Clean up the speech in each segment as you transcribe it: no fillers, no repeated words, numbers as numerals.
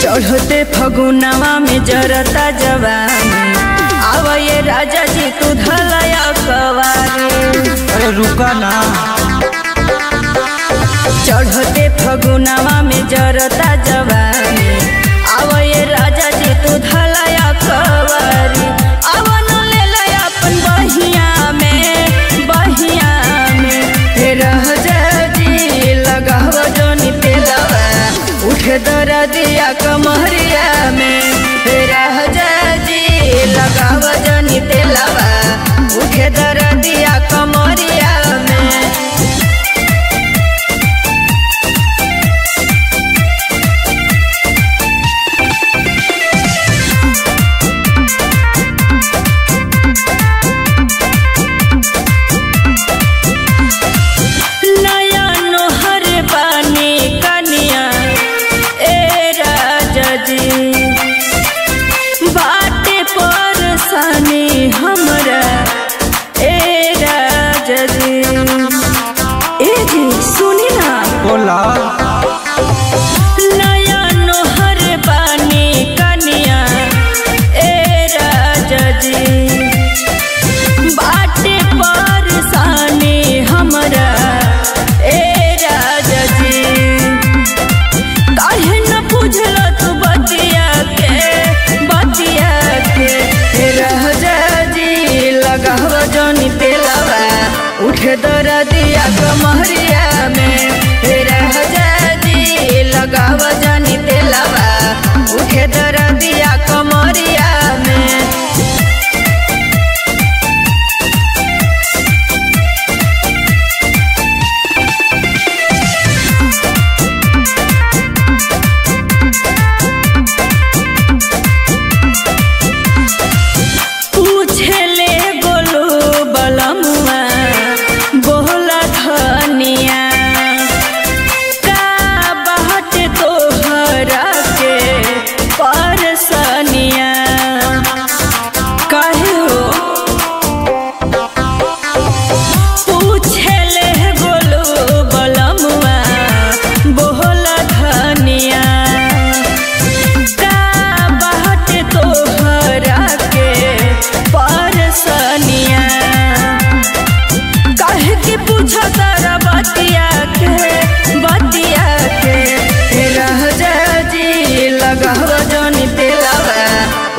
चढ़ते फगुनवा में जरता जवानी, आवा ये राजा जी तू धलाया कवारी। अरे रुका ना। चढ़ते फगुनवा में जरता जवानी, आवा ये राजा जी तू धलाया कवारी। आवा न ले लया अपन बहिया में, बहिया में हे राजा जी लगावा जोनी तेलवा, उठे दरदिया कमरिया में हे राजा जी लगावा जोनी तेलवा, उठे दरदिया कमरिया में। बाटे परसानी हमरा ए राजा जी, ए जी सुनी ना। बोला नया नोहर बानी कनिया ए राजा जी, बाटे परसानी हमरा ए राजा जी। काहे न बुझल तू बतिया के, बतिया के हे राजा जी लगावा जोनी तेलवा, उठे दरदिया कमरिया में हे राजा जी लगावा जोनी तेलवा, उठे दरदिया कमरिया में।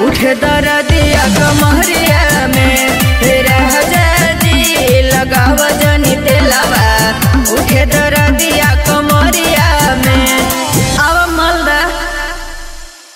उठे दरदिया कमरिया